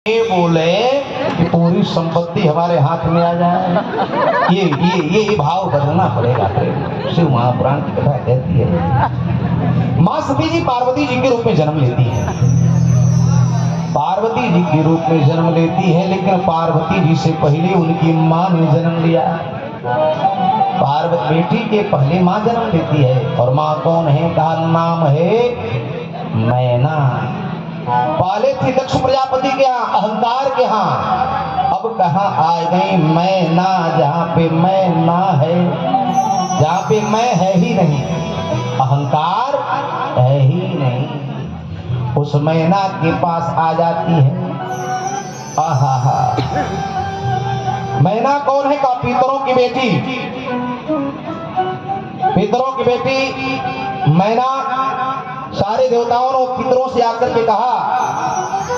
ये बोले कि पूरी संपत्ति हमारे हाथ में आ जाए, ये भाव बदलना पड़ेगा। शिव महापुराण की कथा कहती है माँ सती जी पार्वती जी के रूप में जन्म लेती है। पार्वती जी के रूप में जन्म लेती है, लेकिन पार्वती जी से पहले उनकी माँ ने जन्म लिया। पार्वती बेटी के पहले माँ जन्म लेती है। और माँ कौन है? कहा नाम है मैना। पहले थी दक्ष प्रजापति के यहाँ, अहंकार के यहाँ। अब कहाँ आ गई मैना, जहाँ पे मैं ना है, जहाँ पे मैं है ही नहीं, अहंकार है ही नहीं, उस मैना के पास आ जाती है। आहा, मैना कौन है? का पितरों की बेटी, पितरों की बेटी मैना सारे देवताओं ने पितरों से आकर के कहा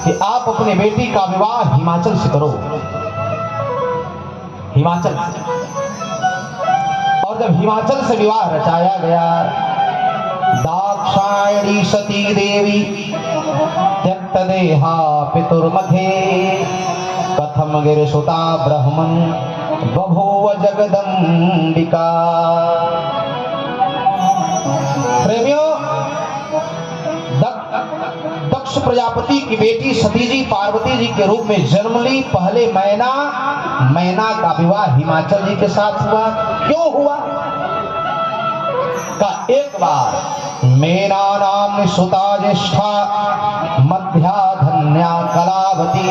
कि आप अपने बेटी का विवाह हिमाचल से करो। हिमाचल। और जब हिमाचल से विवाह रचाया गया, दाक्षायणी सती देवी त्यक्त देहा पितुर्मखे कथम गिरिसुता ब्रह्मन् बभूव जगदम्बिका। प्रेमियों, दक्ष प्रजापति की बेटी सती जी पार्वती जी के रूप में जन्म ली। पहले मैना का विवाह हिमाचल जी के साथ हुआ। क्यों हुआ? का एक बार मेना नाम सुता ज्येष्ठा मध्या धन्या कलावती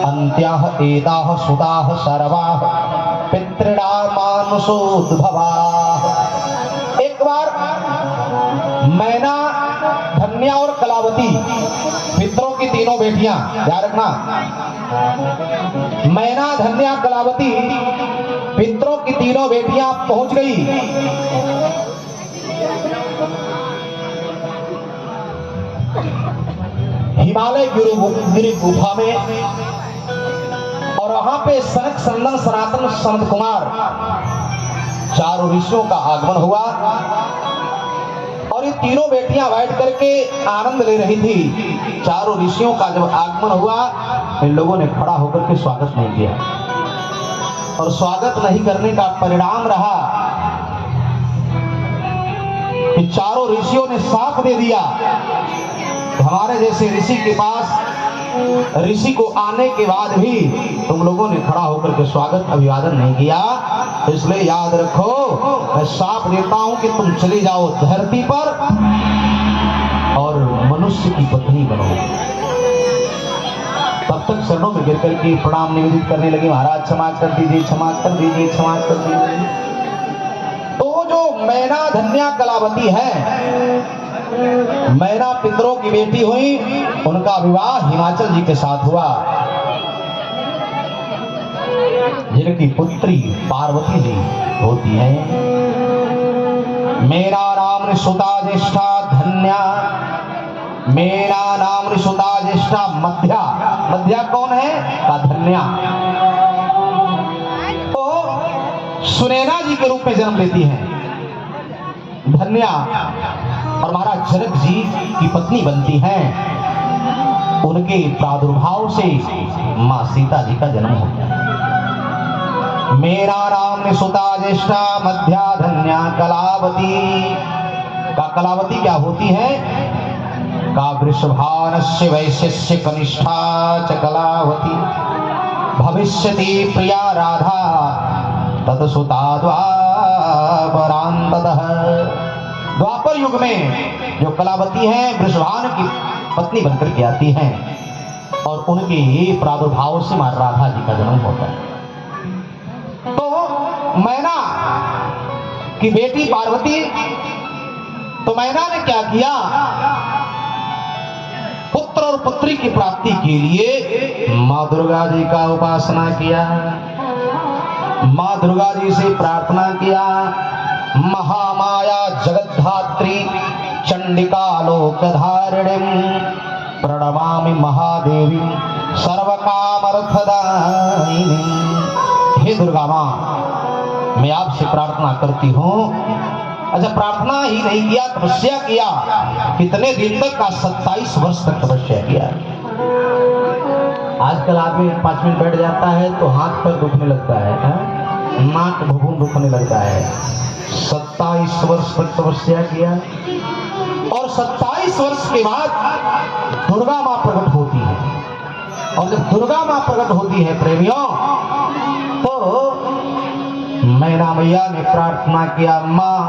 अन्त्याः एताः सुताः सर्वाः पितृणा मानुषोद्भवाः। एक बार मैना, धन्या और कलावती, पितरों की तीनों बेटियां, ध्यान रखना, मैना, धन्या, कलावती, पितरों की तीनों बेटियां पहुंच गई हिमालय गिरी गुफा में। और वहां पे सनक सनंदन सनातन सनत कुमार चारों ऋषियों का आगमन हुआ। और ये तीनों बेटियां बैठ करके आनंद ले रही थी। चारों ऋषियों का जब आगमन हुआ, इन लोगों ने खड़ा होकर के स्वागत नहीं किया। और स्वागत नहीं करने का परिणाम रहा कि चारों ऋषियों ने साफ दे दिया, हमारे जैसे ऋषि के पास, ऋषि को आने के बाद भी तुम लोगों ने खड़ा होकर के स्वागत अभिवादन नहीं किया। इसलिए याद रखो, मैं साफ देता हूं कि तुम चली जाओ धरती पर और मनुष्य की पत्नी बनो। तब तक शरणों में गिर करके प्रणाम निवेदित करने लगे, महाराज क्षमा कर दीजिए, क्षमा कर दीजिए, क्षमा कर दीजिए। तो जो मैना, धन्या, कलावती है, मैना पितरों की बेटी हुई, उनका विवाह हिमाचल जी के साथ हुआ। जिनकी पुत्री पार्वती जी होती है। मेरा नाम सुता ज्येष्ठा धन्या, मेरा नाम सुता ज्येष्ठा मध्या। मध्या कौन है? का धन्या। तो सुनैना जी के रूप में जन्म लेती है धन्या, और महाराज जनक जी की पत्नी बनती हैं। उनके प्रादुर्भाव से मां सीता जी का जन्म होता है। मेरा नाम सुता ज्येष्ठा मध्या धन्या कलावती। का कलावती क्या होती है? का वृषभानस्य वैश्यस्य कनिष्ठा च कलावती भविष्यति प्रिया राधा तत्सुता द्वापरान्ततः। द्वापर युग में जो कलावती हैं, वृषभान की पत्नी बनकर के आती हैं, और उनके प्रादुर्भाव से मां राधा जी का जन्म होता है। तो मैना की बेटी पार्वती, तो मैना ने क्या किया? पुत्र और पुत्री की प्राप्ति के लिए मां दुर्गा जी का उपासना किया, मां दुर्गा जी से प्रार्थना किया। महामाया जगद्धात्री चंडिका लोकधारिणीं प्रणमामि महादेवी सर्वकामर्थदायिनी। हे दुर्गा मां, मैं आपसे प्रार्थना करती हूँ। अच्छा, प्रार्थना ही नहीं किया, तपस्या किया। कितने दिन तक का? 27 वर्ष तक तपस्या किया। आजकल आदमी 5 मिनट बैठ जाता है तो हाथ पैर दुखने लगता है, नाक भभून दुखने लगता है। 27 वर्ष तक तपस्या किया और 27 वर्ष के बाद दुर्गा माँ प्रकट होती है। और जब दुर्गा माँ प्रकट होती है प्रेमियों, तो मैना मैया ने प्रार्थना किया, माँ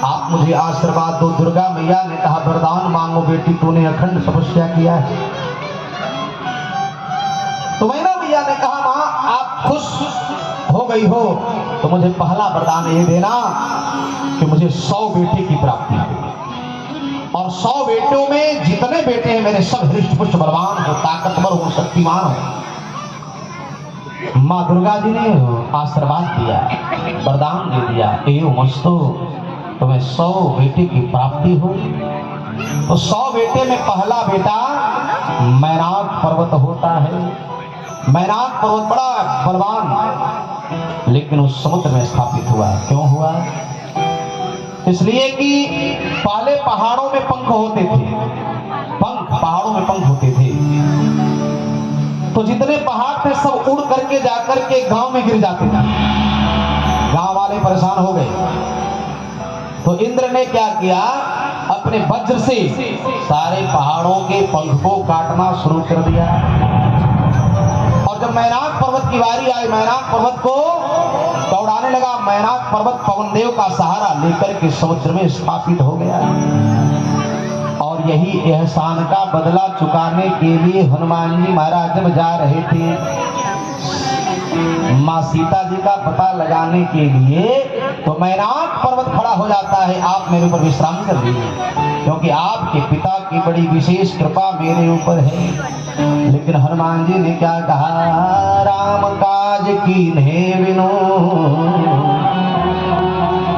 आप मुझे आशीर्वाद दो। दुर्गा मैया ने कहा, वरदान मांगो बेटी, तूने अखंड तपस्या किया है। तो मैना मैया ने कहा, माँ आप खुश हो गई हो तो मुझे पहला वरदान ये देना कि मुझे 100 बेटे की प्राप्ति हो, और 100 बेटों में जितने बेटे हैं मेरे सब हृष्ट पुष्ट बलवान हो, ताकतवर हो, शक्तिमान हो। माँ दुर्गा जी ने आशीर्वाद दिया, वरदान दे दिया, एवमस्तु तुम्हें 100 बेटे की प्राप्ति हो। तो 100 बेटे में पहला बेटा मैनाक पर्वत होता है। मैनाक पर्वत बड़ा बलवान, लेकिन उस समुद्र में स्थापित हुआ। क्यों हुआ? इसलिए कि पहले पहाड़ों में पंख होते थे, पहाड़ों में पंख होते थे, तो जितने पहाड़ थे सब उड़ करके जाकर के गांव में गिर जाते थे। गांव वाले परेशान हो गए, तो इंद्र ने क्या किया, अपने वज्र से सारे पहाड़ों के पंख को काटना शुरू कर दिया। और जब मैनाक पर्वत की बारी आई, मैनाक पर्वत को दौड़ाने लगा। मैनाक पर्वत पवनदेव का सहारा लेकर के समुद्र में स्थापित हो गया। और यही एहसान का बदला चुकाने के लिए हनुमान जी महाराज जब जा रहे थे माँ सीता जी का पता लगाने के लिए, तो मैनाक पर्वत खड़ा हो जाता है, आप मेरे ऊपर विश्राम कर लीजिए, क्योंकि आपके पिता की बड़ी विशेष कृपा मेरे ऊपर है। लेकिन हनुमान जी ने क्या कहा, राम काज कीन्हे बिनु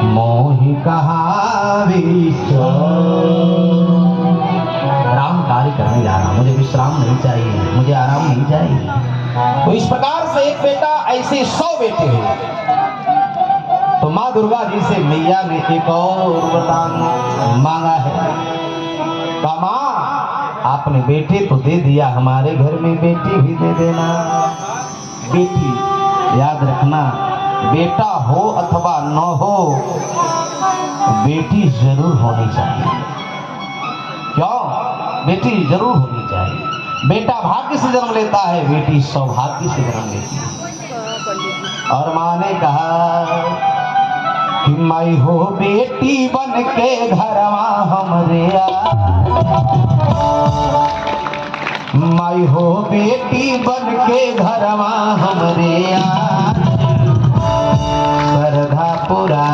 मोहि कहा राम कार्य करने जा रहा, मुझे विश्राम नहीं चाहिए, मुझे आराम नहीं चाहिए। तो इस प्रकार से एक बेटा, ऐसे 100 बेटे हैं। तो माँ दुर्गा जी से मैया ने एक और वरदान मांगा है। कहा, माँ आपने बेटे तो दे दिया, हमारे घर में बेटी भी दे देना। बेटी याद रखना, बेटा हो अथवा न हो, बेटी जरूर होनी चाहिए। क्यों? बेटी जरूर होनी चाहिए। बेटा भाग्य से जन्म लेता है, बेटी सौभाग्य से जन्म लेती है। और माँ ने कहा कि मैं हो बेटी बन के घरवा हमरे मैं हो बेटी बन के घरवा हमरे श्रद्धा पुरा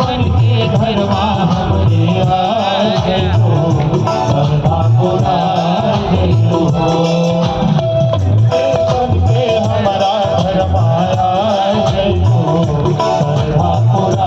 बन के घरवा हमरे श्रद्धा पुरा हमारा घर माया श्रद्धा पुरा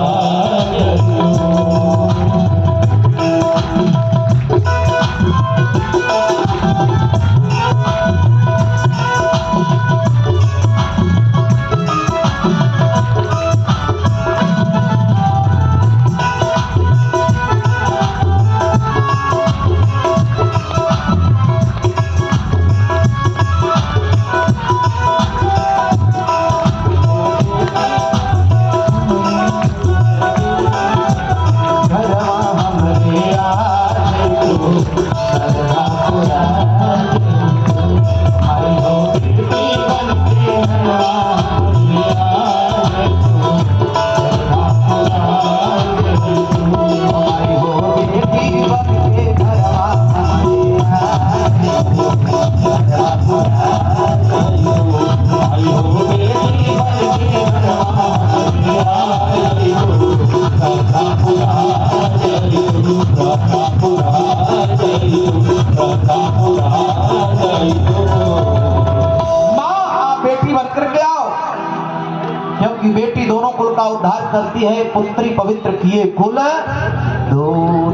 बेटी दोनों कुल का उद्धार करती है, पुत्री पवित्र किए कुल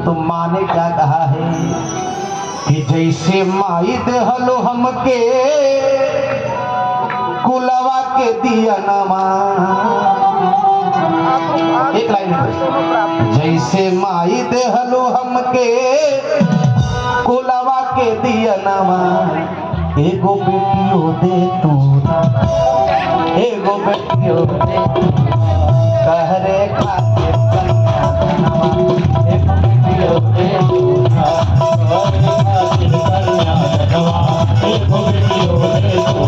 तो माँ ने क्या कहा है कि जैसे माई देहलो हमके कुलवा के दिया नमा, एक लाइन जैसे माई देहलो हमके कुलवा के दिया नामा एगो बेटियो दे तू एगो बेटियो दे कहरे खातिर कन्या नामा एगो बेटियो दे तू कहरे खातिर कन्या नामा एगो बेटियो दे तू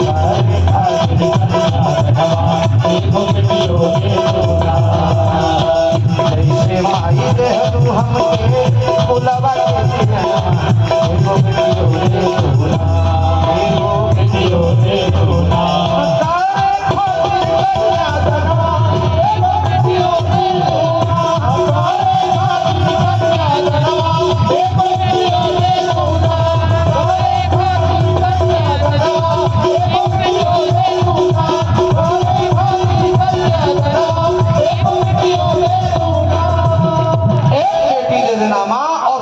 कहरे खातिर कन्या नामा एगो बेटियो दे तू जैसे माई दे तू हमके बुलावा के दिया एगो बेटियो दे तू एगो बेटियो दे तू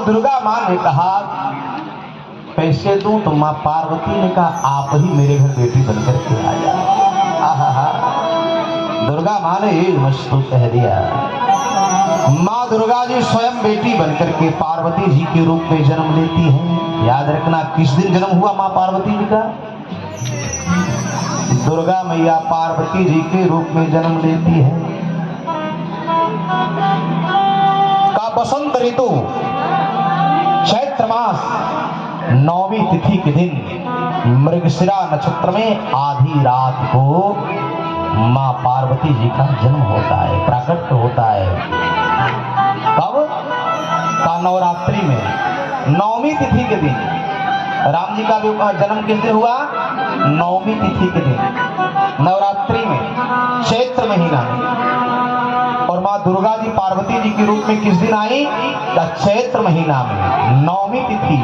दुर्गा माँ ने कहा पैसे दूं तो माँ पार्वती ने कहा आप ही मेरे घर बेटी बनकर के आ जाओ। दुर्गा माँ ने ये मस्त कह दिया। माँ दुर्गा जी स्वयं बेटी बनकर के पार्वती जी के रूप में जन्म लेती है। याद रखना किस दिन जन्म हुआ माँ पार्वती जी का? दुर्गा मैया पार्वती जी के रूप में जन्म लेती है। का बसंत ऋतु चैत्र मास 9वीं तिथि के दिन मृगशिरा नक्षत्र में आधी रात को मां पार्वती जी का जन्म होता है, प्राकट्य होता है। कब? का नवरात्रि में 9वीं तिथि के दिन। राम जी का जन्म किस दिन हुआ? 9वीं तिथि के दिन नवरात्रि में चैत्र महीना में। और माँ दुर्गा जी पार्वती जी के रूप में किस दिन आई? चैत्र महीना में 9वीं तिथि।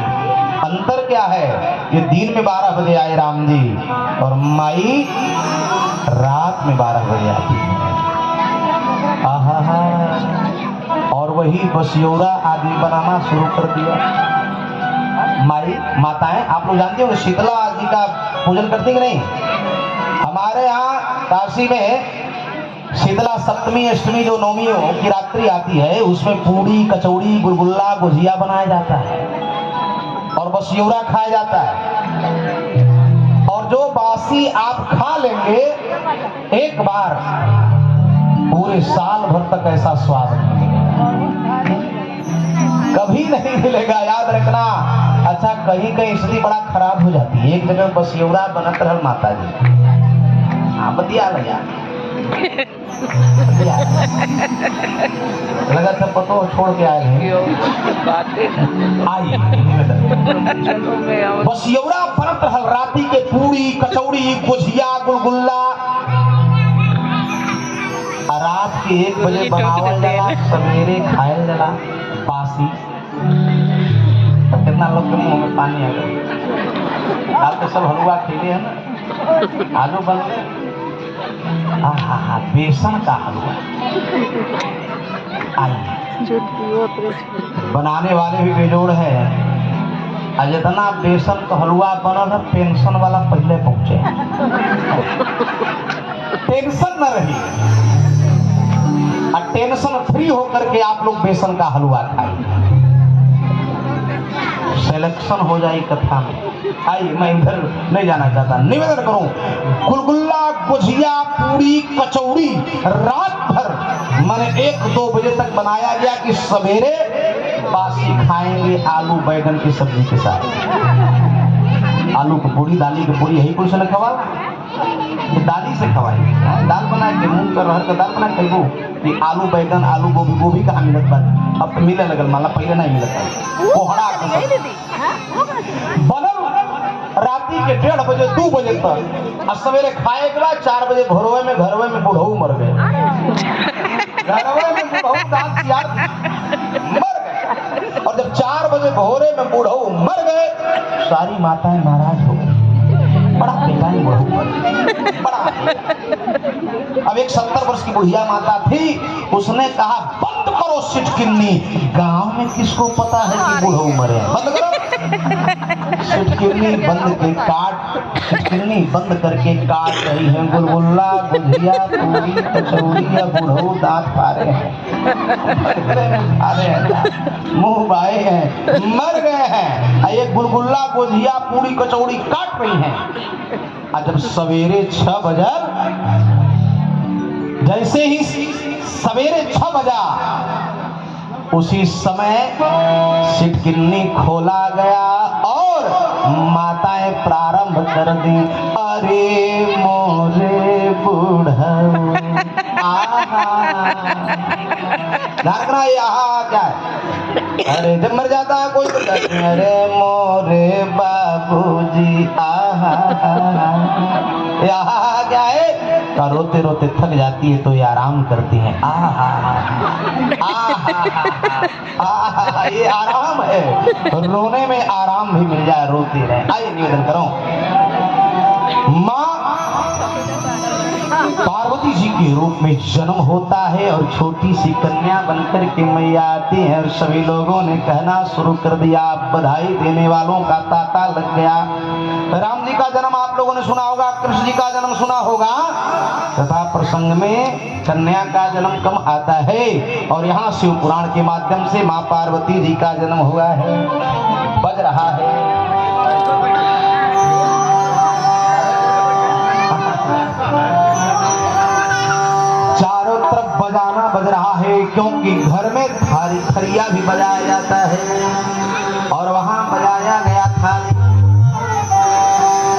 अंतर क्या है? ये दिन में 12 बजे आए राम जी और माई रात में 12 बजे आती है। आहा, और वही बसियोरा आदि बनाना शुरू कर दिया। माई माताएं आप लोग जानते हो शीतला आदि का पूजन करती कि नहीं? हमारे यहाँ काशी में शीतला सप्तमी अष्टमी जो नवमियों की रात्रि आती है उसमें पूड़ी कचौड़ी गुलगुल्ला गुजिया बनाया जाता है और बसियोरा खाया जाता है। और जो बासी आप खा लेंगे एक बार पूरे साल भर तक ऐसा स्वाद नहीं मिलेगा, कभी नहीं मिलेगा। याद रखना। अच्छा कहीं कहीं स्थिति बड़ा खराब हो जाती है। एक जगह बसियोरा बनत रहल माता जी बतिया लगा लगा था पतो छोड़ के आए हैं बसियोरा बनत रहल राती के पूरी कचौड़ी गुजिया गुलगुल्ला। रात के 1 बजे बनावल जाला, सवेरे खायल जाला बासी। कितना लोग के मुंह में पानी आ गया। आज तो सब हलवा खेले हैं ना, आलू बन गए। बेसन का हलवा बनाने वाले भी बेजोड़ है। जितना बेसन का हलवा बनल है पेंशन वाला पहले पहुंचे, टेंशन न रही। टेंशन फ्री होकर के आप लोग बेसन का हलवा खाइए, सिलेक्शन हो जाए कथा में। आइए मैं इधर नहीं जाना चाहता। निवेदन करूं गुलगुल्ला गुजिया पूरी कचौड़ी रात भर मैंने 1-2 बजे तक बनाया गया कि सवेरे बासी खाएंगे आलू बैगन की सब्जी के साथ। आलू की पूरी दाली की पूरी यही कुछ न खवा दाली से खवाई। दाल बना के मूंग का रहर का दाल बना के कि आलू बैगन आलू गोभी गोभी कहाँ मिलत बा? अब तो मिले लगल, माला पहले नहीं मिलता। कोहड़ा बनल राती के 1:30 बजे 2 बजे तक और सवेरे खाए के बाद 4 बजे घरवे में बुढ़ऊ मर गए। घरवे में बुढ़ऊ दांत यार मर गए। और जब 4 बजे भोरे में बुढ़ऊ मर गए सारी माताएं नाराज हो गई। बड़ा बेगानी बुढ़ऊ बड़ा। अब एक 70 वर्ष की बुढ़िया माता थी, उसने कहा बंद करो सिटकिन्नी। गांव में किसको पता है कि बुढ़ऊ मरे? बंद करो सिटकिन्नी बंद करके काट रही है गुलगुल्ला गुजिया पूरी कचौड़ी या बुढ़ऊ दांत पा रहे हैं। अरे मुंह भाई है, मर गए हैं। एक गुलगुल्ला गोजिया पूरी कचौड़ी काट रही हैं। जब सवेरे 6 बजे, जैसे ही सवेरे 6 बजा, उसी समय सिटकिन्नी खोला गया और माताएं प्रारंभ कर दी, अरे मोरे बूढ़ा नारकना यहाँ क्या है? अरे जब मर जाता है कोई तो कहते हैं, अरे मोरे बाबूजी आहा यहाँ क्या है? रोते रोते थक जाती है तो ये आराम करती हैं। आहा आहा, ये आराम है, रोने में आराम भी मिल जाए, रोती रहे। आइए निवेदन करो। माँ पार्वती जी के रूप में जन्म होता है और छोटी सी कन्या बनकर के मैया आती है और सभी लोगों ने कहना शुरू कर दिया। बधाई देने वालों का तांता लग गया। राम जी का जन्म आप लोगों ने सुना होगा, कृष्ण जी का जन्म सुना होगा, तथा प्रसंग में कन्या का जन्म कम आता है और यहाँ शिव पुराण के माध्यम से माँ पार्वती जी का जन्म हुआ है, बज रहा है। चारों तरफ बजाना बज रहा है क्योंकि घर में थरिया भी बजाया जाता है और वहां बजाया गया था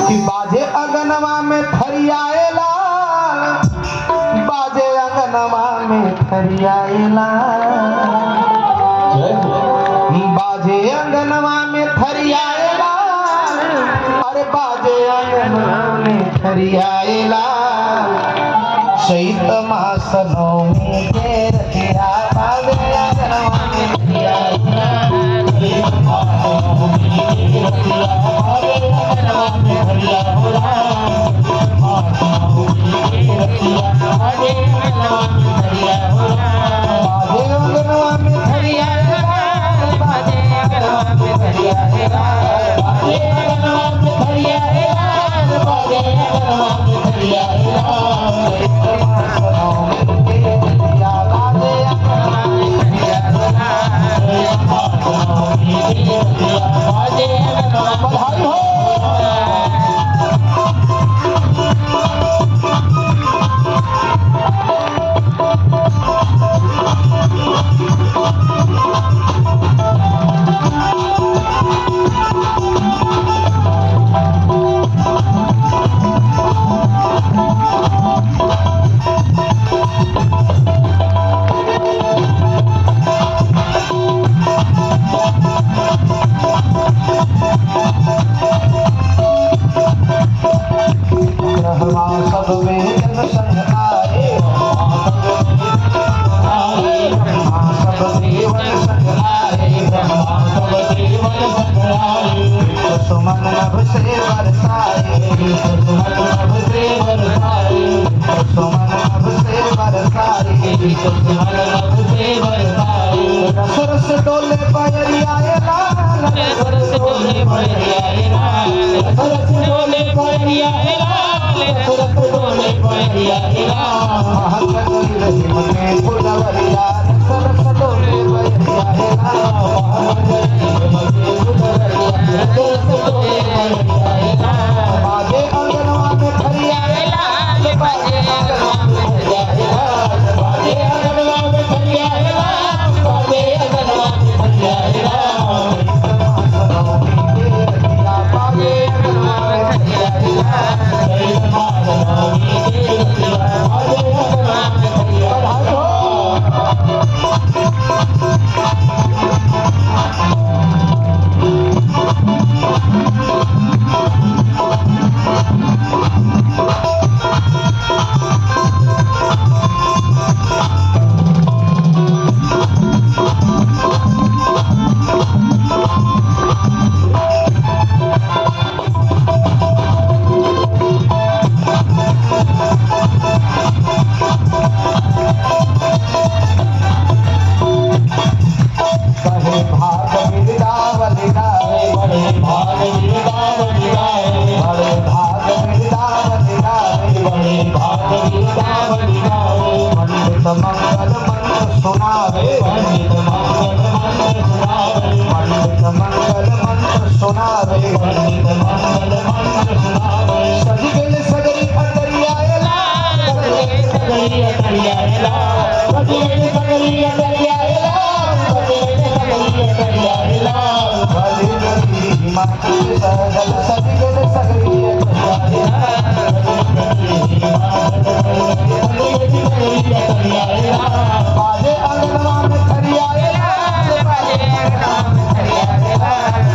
कि बाजे अंगनवा में थरियाए लाल, बाजे अंगनवा में थरियाए लाल, बाजे अंगनवा में थरियाए लाल, अरे बाजे अंगनवा में थरियाए लाल, चैत मास नौमी के रतिया बाजे अंगनवा में थरियाए लाल, चैत मास नौमी के रतिया बाजे अंगनवा में थरियाए लाल, मास नौमी के रतिया बाजे अंगनवा में थरियाए लाल, बाजे अंगनवा में थरियाए लाल, बाजे अंगनवा में थरियाए लाल, बाजे अंगनवा में थरियाए लाल, बाजे अंगनवा में थरियाए बधाई हो। सब में जन संग आए, सब देवन संग आए, सुमन नभ से बरसाए, सुमन नभ से बरसाए, सुमन नभ से बरसाए, सुमन नभ से बरसाए, रस रस डोले पैरियाए लाल, रस रस डोले पैरियाए लाल, रस रस डोले पैरियाए लाल, रस डोले पैरियाए लाल, महक रही मने फुलवरिया, रस रस डोले पैरियाए लाल, महक रही मने फुलवरिया, रस रस डोले पैरियाए लाल, बाजे अंगनवा में थरियाए लाल, बाजे अंगनवा में थरियाए लाल, बाजे अंगनवा में थरियाए लाल, बाजे अंगनवा में थरियाए लाल, बाजे अंगनवा में थरियाए लाल, मंगल मन सुना सुनावे सजी गइल सगरी अटरिया बाजे अंगनवा में खड़िया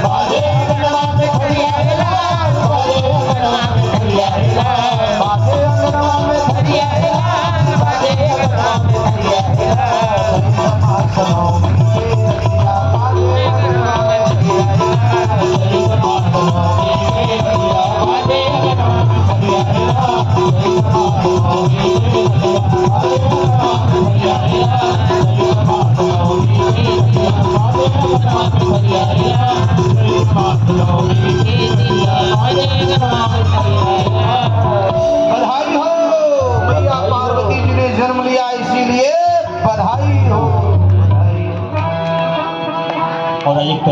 बाजे अंगनवा में खड़िया बधाई हो मैया पार्वती जी ने जन्म लिया इसीलिए बधाई हो। और एक